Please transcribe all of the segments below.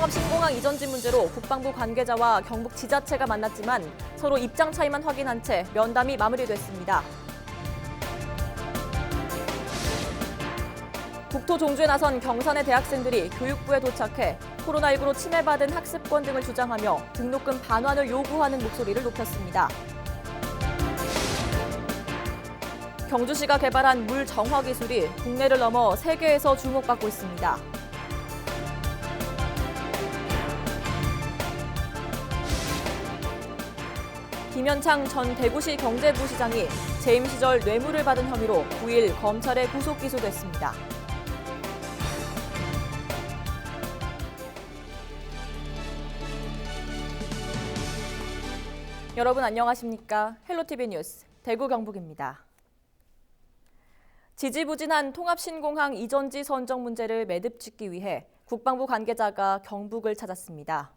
통합신공항 이전지 문제로 국방부 관계자와 경북 지자체가 만났지만 서로 입장 차이만 확인한 채 면담이 마무리됐습니다. 국토 종주에 나선 경산의 대학생들이 교육부에 도착해 코로나19로 침해받은 학습권 등을 주장하며 등록금 반환을 요구하는 목소리를 높였습니다. 경주시가 개발한 물 정화 기술이 국내를 넘어 세계에서 주목받고 있습니다. 김현창 전 대구시 경제부시장이 재임 시절 뇌물을 받은 혐의로 9일 검찰에 구속 기소됐습니다. 여러분 안녕하십니까? 헬로티비 뉴스 대구 경북입니다. 지지부진한 통합신공항 이전지 선정 문제를 매듭짓기 위해 국방부 관계자가 경북을 찾았습니다.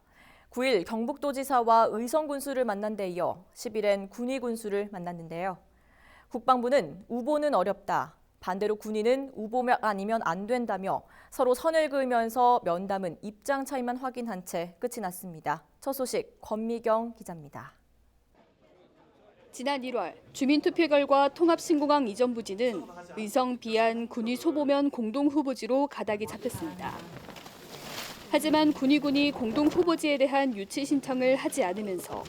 9일 경북도지사와 의성군수를 만난 데 이어 10일엔 군의군수를 만났는데요. 국방부는 우보는 어렵다, 반대로 군의는 우보면 아니면 안 된다며 서로 선을 그으면서 면담은 입장 차이만 확인한 채 끝이 났습니다. 첫 소식 권미경 기자입니다. 지난 1월 주민투표 결과 통합신공항 이전 부지는 의성, 비안, 군위 소보면 공동후보지로 가닥이 잡혔습니다. 하지만 군위군이 공동후보지에 대한 유치 신청을 하지 않으면서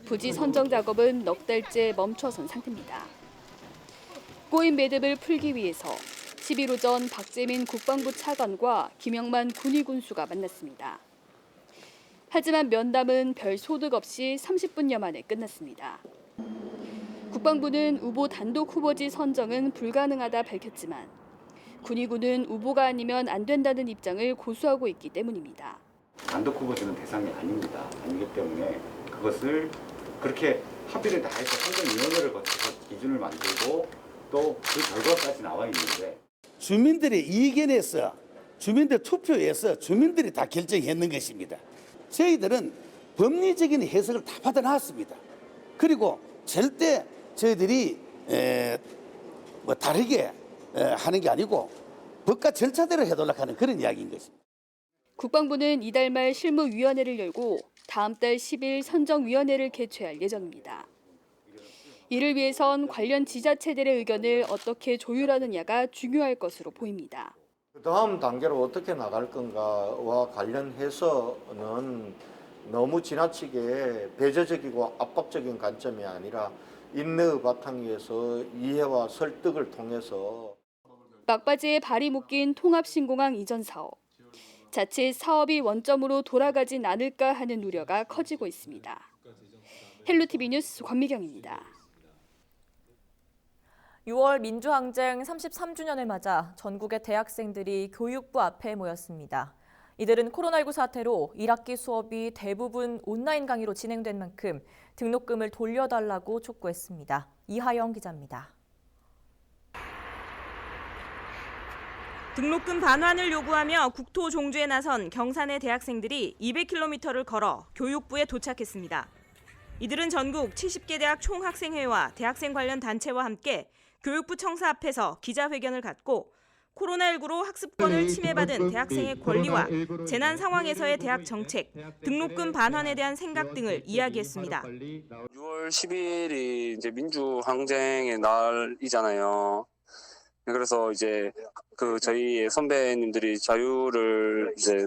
부지 선정 작업은 넉 달째 멈춰선 상태입니다. 꼬인 매듭을 풀기 위해서 10일 오전 박재민 국방부 차관과 김영만 군위군수가 만났습니다. 하지만 면담은 별 소득 없이 30분여 만에 끝났습니다. 국방부는 우보 단독 후보지 선정은 불가능하다 밝혔지만 군의군은 우보가 아니면 안 된다는 입장을 고수하고 있기 때문입니다. 단독 후보지는 대상이 아닙니다. 아니기 때문에 그것을 그렇게 합의를 다 해서 선정위원회를 거쳐서 기준을 만들고 또 그 결과까지 나와 있는데 주민들의 이견에서 주민들 투표에서 주민들이 다 결정했는 것입니다. 저희들은 법리적인 해석을 다 받아놨습니다. 그리고 절대 저희들이 다르게 하는 게 아니고 법과 절차대로 해달라고 하는 그런 이야기인 것입니다. 국방부는 이달 말 실무위원회를 열고 다음 달 10일 선정위원회를 개최할 예정입니다. 이를 위해선 관련 지자체들의 의견을 어떻게 조율하느냐가 중요할 것으로 보입니다. 다음 단계로 어떻게 나갈 건가와 관련해서는 너무 지나치게 배제적이고 압박적인 관점이 아니라 인내의 바탕 위에서 이해와 설득을 통해서 막바지에 발이 묶인 통합신공항 이전 사업. 자칫 사업이 원점으로 돌아가진 않을까 하는 우려가 커지고 있습니다. 헬로티비 뉴스 권미경입니다. 6월 민주항쟁 33주년을 맞아 전국의 대학생들이 교육부 앞에 모였습니다. 이들은 코로나19 사태로 1학기 수업이 대부분 온라인 강의로 진행된 만큼 등록금을 돌려달라고 촉구했습니다. 이하영 기자입니다. 등록금 반환을 요구하며 국토 종주에 나선 경산의 대학생들이 200km를 걸어 교육부에 도착했습니다. 이들은 전국 70개 대학 총학생회와 대학생 관련 단체와 함께 교육부 청사 앞에서 기자회견을 갖고 코로나19로 학습권을 침해받은 대학생의 권리와 재난 상황에서의 대학 정책, 등록금 반환에 대한 생각 등을 이야기했습니다. 6월 10일이 이제 민주항쟁의 날이잖아요. 그래서 이제 저희 선배님들이 자유를 이제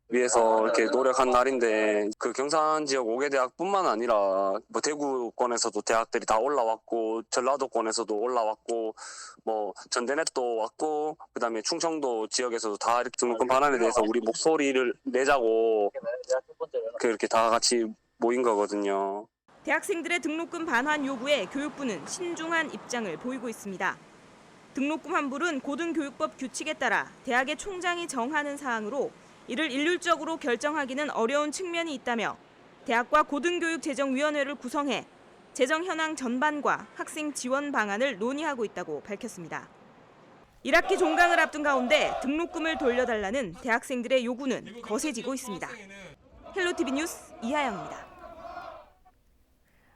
위해서 이렇게 노력한 날인데 경산 지역 5개 대학뿐만 아니라 대구권에서도 대학들이 다 올라왔고 전라도권에서도 올라왔고 전대넷도 왔고 그다음에 충청도 지역에서도 다 이렇게 등록금 반환에 대해서 우리 목소리를 내자고 이렇게 다 같이 모인 거거든요. 대학생들의 등록금 반환 요구에 교육부는 신중한 입장을 보이고 있습니다. 등록금 환불은 고등교육법 규칙에 따라 대학의 총장이 정하는 사항으로 이를 일률적으로 결정하기는 어려운 측면이 있다며 대학과 고등교육재정위원회를 구성해 재정 현황 전반과 학생 지원 방안을 논의하고 있다고 밝혔습니다. 1학기 종강을 앞둔 가운데 등록금을 돌려달라는 대학생들의 요구는 거세지고 있습니다. 헬로티비 뉴스 이하영입니다.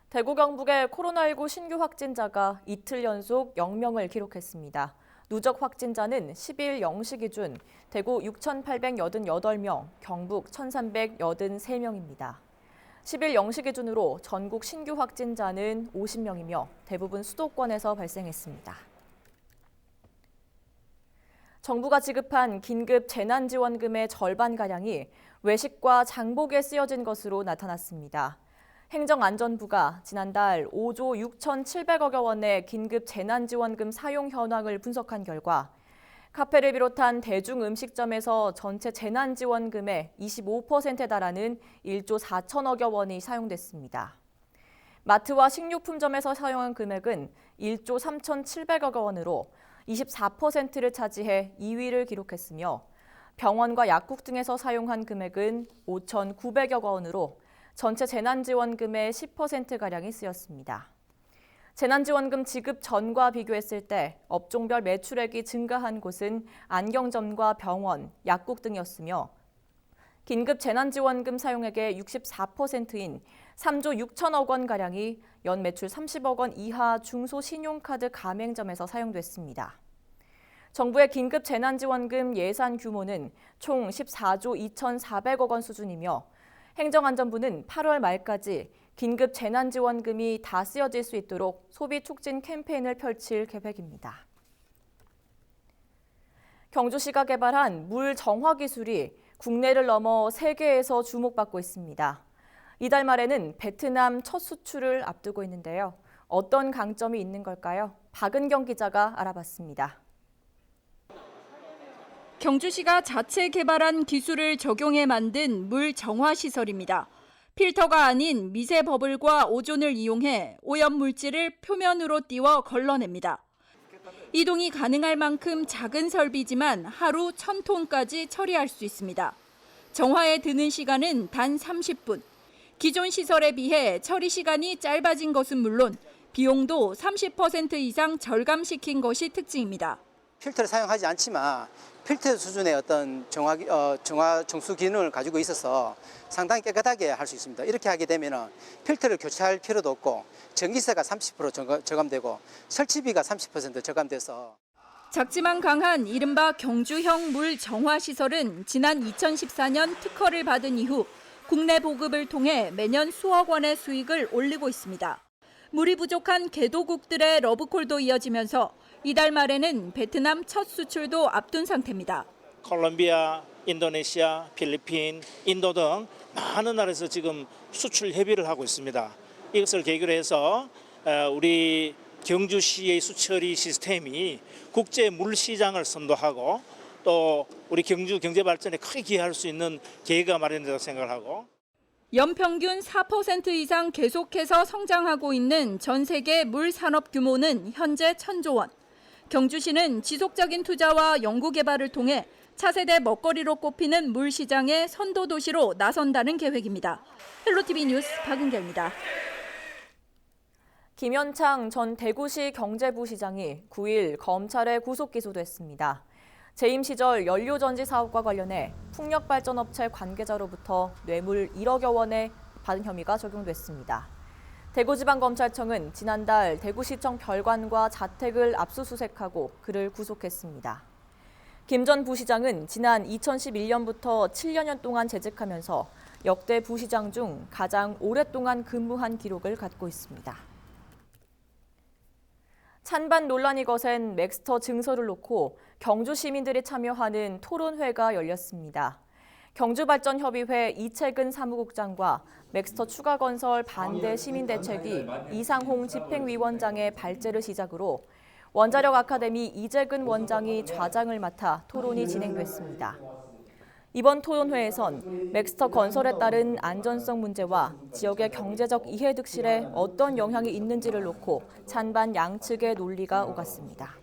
대구 경북의 코로나19 신규 확진자가 이틀 연속 0명을 기록했습니다. 누적 확진자는 10일 0시 기준 대구 6,888명, 경북 1,383명입니다. 10일 0시 기준으로 전국 신규 확진자는 50명이며 대부분 수도권에서 발생했습니다. 정부가 지급한 긴급 재난지원금의 절반가량이 외식과 장복에 쓰여진 것으로 나타났습니다. 행정안전부가 지난달 5조 6,700억 원의 긴급 재난지원금 사용 현황을 분석한 결과 카페를 비롯한 대중음식점에서 전체 재난지원금의 25%에 달하는 1조 4천억여 원이 사용됐습니다. 마트와 식료품점에서 사용한 금액은 1조 3,700억 원으로 24%를 차지해 2위를 기록했으며 병원과 약국 등에서 사용한 금액은 5,900여 원으로 전체 재난지원금의 10%가량이 쓰였습니다. 재난지원금 지급 전과 비교했을 때 업종별 매출액이 증가한 곳은 안경점과 병원, 약국 등이었으며 긴급 재난지원금 사용액의 64%인 3조 6천억 원가량이 연 매출 30억 원 이하 중소신용카드 가맹점에서 사용됐습니다. 정부의 긴급 재난지원금 예산 규모는 총 14조 2,400억 원 수준이며 행정안전부는 8월 말까지 긴급 재난지원금이 다 쓰여질 수 있도록 소비 촉진 캠페인을 펼칠 계획입니다. 경주시가 개발한 물 정화 기술이 국내를 넘어 세계에서 주목받고 있습니다. 이달 말에는 베트남 첫 수출을 앞두고 있는데요. 어떤 강점이 있는 걸까요? 박은경 기자가 알아봤습니다. 경주시가 자체 개발한 기술을 적용해 만든 물 정화 시설입니다. 필터가 아닌 미세 버블과 오존을 이용해 오염 물질을 표면으로 띄워 걸러냅니다. 이동이 가능할 만큼 작은 설비지만 하루 1,000톤까지 처리할 수 있습니다. 정화에 드는 시간은 단 30분. 기존 시설에 비해 처리 시간이 짧아진 것은 물론 비용도 30% 이상 절감시킨 것이 특징입니다. 필터를 사용하지 않지만 필터 수준의 어떤 정화 정수 기능을 가지고 있어서 상당히 깨끗하게 할 수 있습니다. 이렇게 하게 되면 필터를 교체할 필요도 없고 전기세가 30% 저감되고 설치비가 30% 저감돼서 작지만 강한 이른바 경주형 물 정화 시설은 지난 2014년 특허를 받은 이후 국내 보급을 통해 매년 수억 원의 수익을 올리고 있습니다. 물이 부족한 개도국들의 러브콜도 이어지면서 이달 말에는 베트남 첫 수출도 앞둔 상태입니다. 콜롬비아, 인도네시아, 필리핀, 인도 등 많은 나라에서 지금 수출 협의를 하고 있습니다. 이것을 계기로 해서 우리 경주시의 수처리 시스템이 국제 물 시장을 선도하고 또 우리 경주 경제 발전에 크게 기여할 수 있는 계기가 마련된다고 생각을 하고 연평균 4% 이상 계속해서 성장하고 있는 전 세계 물 산업 규모는 현재 1,000조 원. 경주시는 지속적인 투자와 연구 개발을 통해 차세대 먹거리로 꼽히는 물 시장의 선도 도시로 나선다는 계획입니다. 헬로티비 뉴스 박은경입니다. 김현창 전 대구시 경제부시장이 9일 검찰에 구속 기소됐습니다. 재임 시절 연료전지 사업과 관련해 풍력발전업체 관계자로부터 뇌물 1억여 원을 받은 혐의가 적용됐습니다. 대구지방검찰청은 지난달 대구시청 별관과 자택을 압수수색하고 그를 구속했습니다. 김 전 부시장은 지난 2011년부터 7여년 동안 재직하면서 역대 부시장 중 가장 오랫동안 근무한 기록을 갖고 있습니다. 찬반 논란이 거센 맥스터 증서를 놓고 경주 시민들이 참여하는 토론회가 열렸습니다. 경주발전협의회 이채근 사무국장과 맥스터 추가건설 반대 시민대책위 이상홍 집행위원장의 발제를 시작으로 원자력 아카데미 이재근 원장이 좌장을 맡아 토론이 진행됐습니다. 이번 토론회에선 맥스터 건설에 따른 안전성 문제와 지역의 경제적 이해득실에 어떤 영향이 있는지를 놓고 찬반 양측의 논리가 오갔습니다.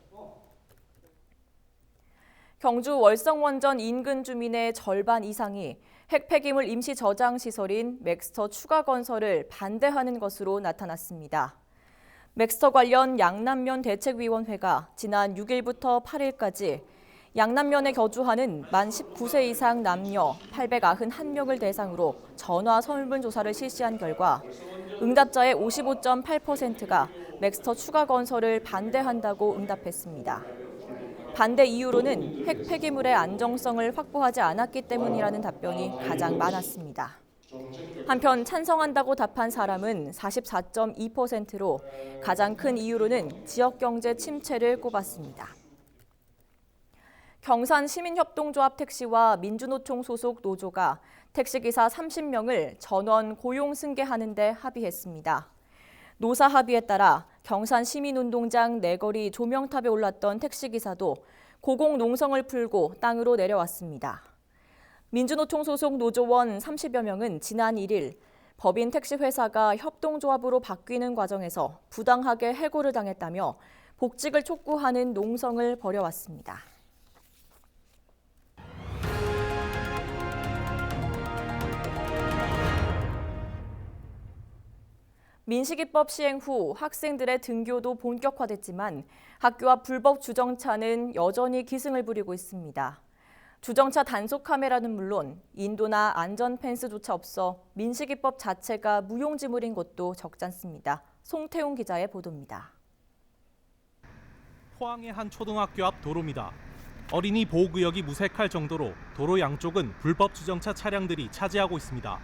경주 월성원전 인근 주민의 절반 이상이 핵폐기물 임시 저장 시설인 맥스터 추가 건설을 반대하는 것으로 나타났습니다. 맥스터 관련 양남면 대책위원회가 지난 6일부터 8일까지 양남면에 거주하는 만 19세 이상 남녀 891명을 대상으로 전화 설문조사를 실시한 결과 응답자의 55.8%가 맥스터 추가 건설을 반대한다고 응답했습니다. 반대 이유로는 핵 폐기물의 안정성을 확보하지 않았기 때문이라는 답변이 가장 많았습니다. 한편 찬성한다고 답한 사람은 44.2%로 가장 큰 이유로는 지역경제 침체를 꼽았습니다. 경산 시민협동조합 택시와 민주노총 소속 노조가 택시기사 30명을 전원 고용 승계하는 데 합의했습니다. 노사 합의에 따라 경산 시민운동장 내거리 조명탑에 올랐던 택시기사도 고공 농성을 풀고 땅으로 내려왔습니다. 민주노총 소속 노조원 30여 명은 지난 1일 법인 택시회사가 협동조합으로 바뀌는 과정에서 부당하게 해고를 당했다며 복직을 촉구하는 농성을 벌여왔습니다. 민식이법 시행 후 학생들의 등교도 본격화됐지만 학교 앞 불법 주정차는 여전히 기승을 부리고 있습니다. 주정차 단속 카메라는 물론 인도나 안전 펜스조차 없어 민식이법 자체가 무용지물인 곳도 적잖습니다. 송태웅 기자의 보도입니다. 포항의 한 초등학교 앞 도로입니다. 어린이 보호구역이 무색할 정도로 도로 양쪽은 불법 주정차 차량들이 차지하고 있습니다.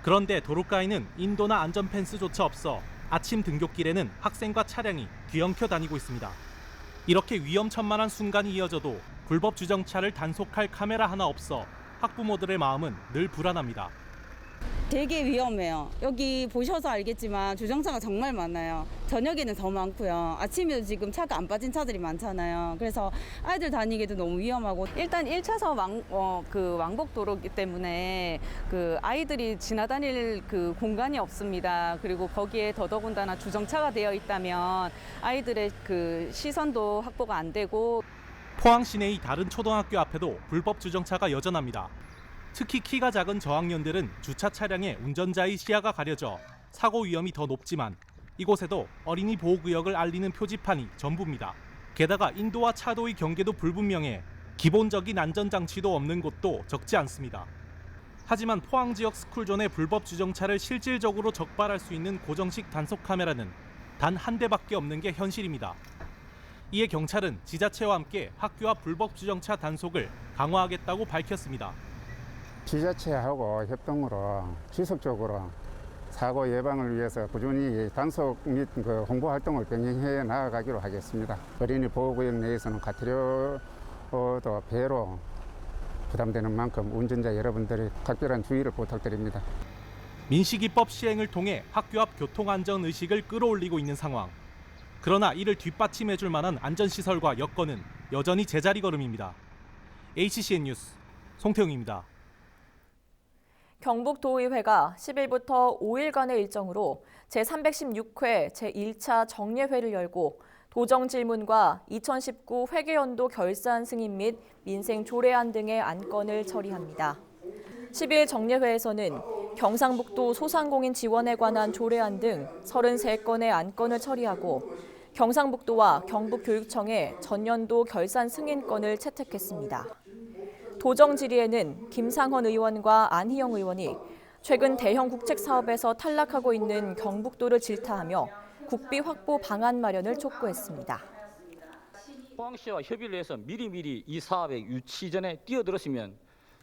그런데 도로가에는 인도나 안전 펜스조차 없어 아침 등굣길에는 학생과 차량이 뒤엉켜 다니고 있습니다. 이렇게 위험천만한 순간이 이어져도 불법 주정차를 단속할 카메라 하나 없어 학부모들의 마음은 늘 불안합니다. 되게 위험해요. 여기 보셔서 알겠지만 주정차가 정말 많아요. 저녁에는 더 많고요. 아침에도 지금 차가 안 빠진 차들이 많잖아요. 그래서 아이들 다니기도 너무 위험하고 일단 1차선 왕복도로이기 때문에 아이들이 지나다닐 공간이 없습니다. 그리고 거기에 더더군다나 주정차가 되어 있다면 아이들의 시선도 확보가 안 되고 포항 시내의 다른 초등학교 앞에도 불법 주정차가 여전합니다. 특히 키가 작은 저학년들은 주차 차량에 운전자의 시야가 가려져 사고 위험이 더 높지만 이곳에도 어린이 보호구역을 알리는 표지판이 전부입니다. 게다가 인도와 차도의 경계도 불분명해 기본적인 안전장치도 없는 곳도 적지 않습니다. 하지만 포항 지역 스쿨존의 불법 주정차를 실질적으로 적발할 수 있는 고정식 단속 카메라는 단 한 대밖에 없는 게 현실입니다. 이에 경찰은 지자체와 함께 학교 앞 불법 주정차 단속을 강화하겠다고 밝혔습니다. 지자체하고 협동으로 지속적으로 사고 예방을 위해서 꾸준히 단속 및 홍보 활동을 병행해 나아가기로 하겠습니다. 어린이 보호구역 내에서는 과태료도 배로 부담되는 만큼 운전자 여러분들의 각별한 주의를 부탁드립니다. 민식이법 시행을 통해 학교 앞 교통안전 의식을 끌어올리고 있는 상황. 그러나 이를 뒷받침해줄 만한 안전시설과 여건은 여전히 제자리 걸음입니다. HCN 뉴스 송태웅입니다. 경북도의회가 10일부터 5일간의 일정으로 제316회 제1차 정례회를 열고 도정 질문과 2019 회계연도 결산 승인 및 민생 조례안 등의 안건을 처리합니다. 10일 정례회에서는 경상북도 소상공인 지원에 관한 조례안 등 33건의 안건을 처리하고 경상북도와 경북교육청에 전년도 결산 승인건을 채택했습니다. 도정 질의에는 김상헌 의원과 안희영 의원이 최근 대형 국책 사업에서 탈락하고 있는 경북도를 질타하며 국비 확보 방안 마련을 촉구했습니다. 포항시와 협의를 해서 미리미리 이 사업의 유치 전에 뛰어들었으면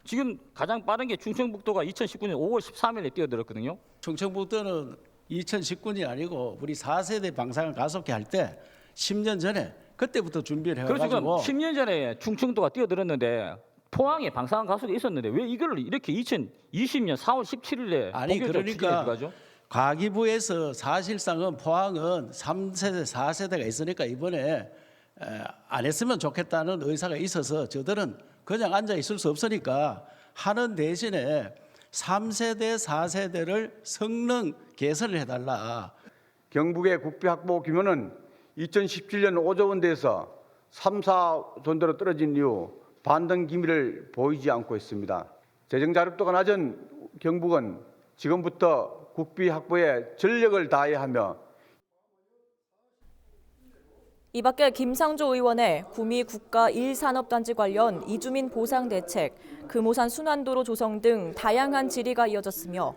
지금 가장 빠른 게 충청북도가 2019년 5월 13일에 뛰어들었거든요. 충청북도는 2019년이 아니고 우리 4세대 방상을 가속해 할 때 10년 전에 그때부터 준비를 해가지고. 그래서 지금 10년 전에 충청도가 뛰어들었는데 포항에 방사능 가속이 있었는데 왜 이걸 이렇게 2020년 4월 17일에 아니 그러니까 과기부에서 사실상은 포항은 3세대 4세대가 있으니까 이번에 안 했으면 좋겠다는 의사가 있어서 저들은 그냥 앉아 있을 수 없으니까 하는 대신에 3세대 4세대를 성능 개선을 해달라. 경북의 국비 확보 규모는 2017년 5조 원대에서 3, 4조대로 떨어진 이후 반등 기미를 보이지 않고 있습니다. 재정 자립도가 낮은 경북은 지금부터 국비 확보에 전력을 다해야 하며 이 밖에 김상조 의원의 구미 국가 1산업단지 관련 이주민 보상 대책, 금오산 순환도로 조성 등 다양한 질의가 이어졌으며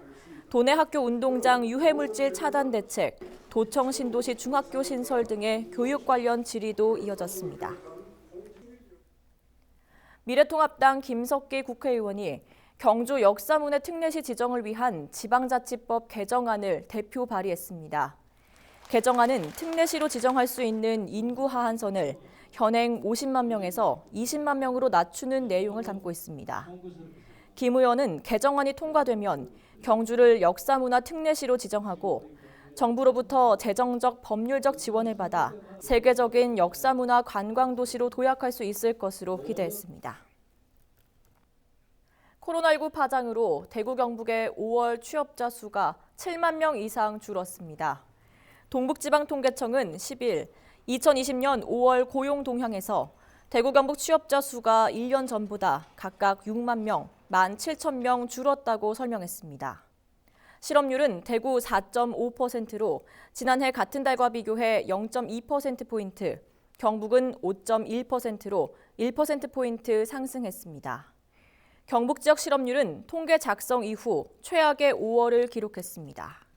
도내 학교 운동장 유해물질 차단 대책, 도청 신도시 중학교 신설 등의 교육 관련 질의도 이어졌습니다. 미래통합당 김석기 국회의원이 경주 역사문화 특례시 지정을 위한 지방자치법 개정안을 대표 발의했습니다. 개정안은 특례시로 지정할 수 있는 인구 하한선을 현행 50만 명에서 20만 명으로 낮추는 내용을 담고 있습니다. 김 의원은 개정안이 통과되면 경주를 역사문화 특례시로 지정하고 정부로부터 재정적, 법률적 지원을 받아 세계적인 역사문화 관광도시로 도약할 수 있을 것으로 기대했습니다. 코로나19 파장으로 대구 경북의 5월 취업자 수가 7만 명 이상 줄었습니다. 동북지방통계청은 10일 2020년 5월 고용 동향에서 대구 경북 취업자 수가 1년 전보다 각각 6만 명, 17,000명 줄었다고 설명했습니다. 실업률은 대구 4.5%로 지난해 같은 달과 비교해 0.2%포인트, 경북은 5.1%로 1%포인트 상승했습니다. 경북 지역 실업률은 통계 작성 이후 최악의 5월을 기록했습니다.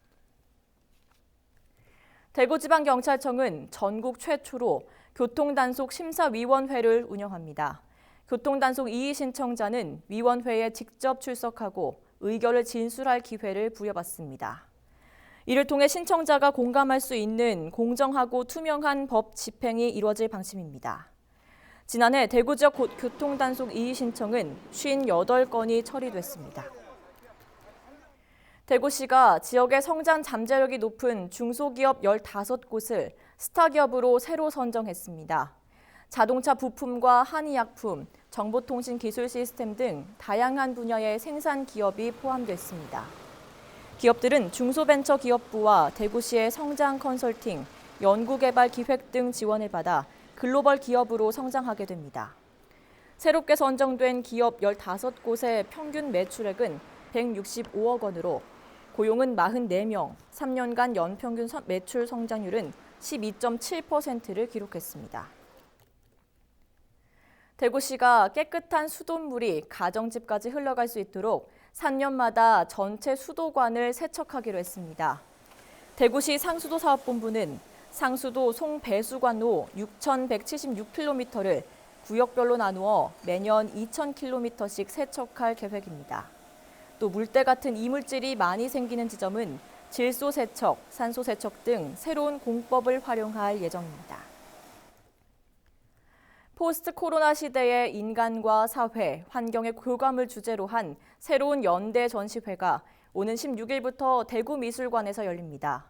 대구지방경찰청은 전국 최초로 교통단속 심사위원회를 운영합니다. 교통단속 이의 신청자는 위원회에 직접 출석하고 의견을 진술할 기회를 부여받습니다. 이를 통해 신청자가 공감할 수 있는 공정하고 투명한 법 집행이 이루어질 방침입니다. 지난해 대구 지역 교통단속 이의 신청은 58건이 처리됐습니다. 대구시가 지역의 성장 잠재력이 높은 중소기업 15곳을 스타기업으로 새로 선정했습니다. 자동차 부품과 한의약품, 정보통신기술 시스템 등 다양한 분야의 생산 기업이 포함됐습니다. 기업들은 중소벤처기업부와 대구시의 성장 컨설팅, 연구개발 기획 등 지원을 받아 글로벌 기업으로 성장하게 됩니다. 새롭게 선정된 기업 15곳의 평균 매출액은 165억 원으로 고용은 44명, 3년간 연평균 매출 성장률은 12.7%를 기록했습니다. 대구시가 깨끗한 수돗물이 가정집까지 흘러갈 수 있도록 3년마다 전체 수도관을 세척하기로 했습니다. 대구시 상수도사업본부는 상수도 송배수관로 6,176km를 구역별로 나누어 매년 2,000km씩 세척할 계획입니다. 또 물때 같은 이물질이 많이 생기는 지점은 질소 세척, 산소 세척 등 새로운 공법을 활용할 예정입니다. 포스트 코로나 시대의 인간과 사회, 환경의 교감을 주제로 한 새로운 연대 전시회가 오는 16일부터 대구미술관에서 열립니다.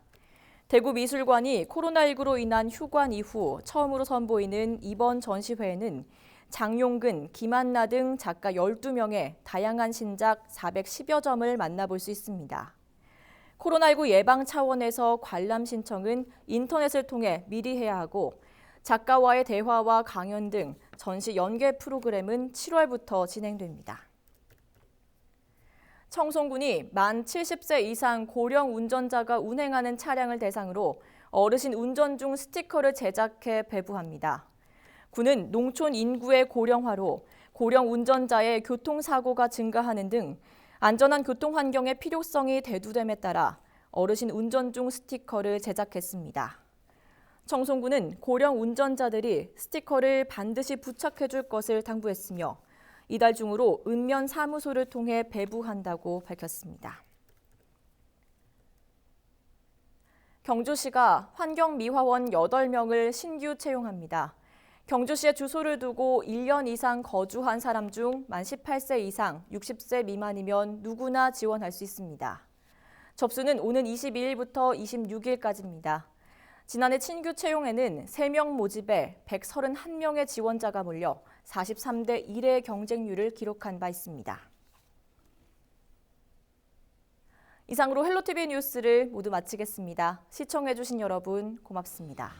대구미술관이 코로나19로 인한 휴관 이후 처음으로 선보이는 이번 전시회에는 장용근, 김한나 등 작가 12명의 다양한 신작 410여 점을 만나볼 수 있습니다. 코로나19 예방 차원에서 관람 신청은 인터넷을 통해 미리 해야 하고 작가와의 대화와 강연 등 전시 연계 프로그램은 7월부터 진행됩니다. 청송군이 만 70세 이상 고령 운전자가 운행하는 차량을 대상으로 어르신 운전 중 스티커를 제작해 배부합니다. 군은 농촌 인구의 고령화로 고령 운전자의 교통사고가 증가하는 등 안전한 교통 환경의 필요성이 대두됨에 따라 어르신 운전 중 스티커를 제작했습니다. 청송군은 고령 운전자들이 스티커를 반드시 부착해 줄 것을 당부했으며 이달 중으로 읍면 사무소를 통해 배부한다고 밝혔습니다. 경주시가 환경미화원 8명을 신규 채용합니다. 경주시에 주소를 두고 1년 이상 거주한 사람 중 만 18세 이상 60세 미만이면 누구나 지원할 수 있습니다. 접수는 오는 22일부터 26일까지입니다. 지난해 신규 채용에는 3명 모집에 131명의 지원자가 몰려 43대 1의 경쟁률을 기록한 바 있습니다. 이상으로 헬로티비 뉴스를 모두 마치겠습니다. 시청해주신 여러분 고맙습니다.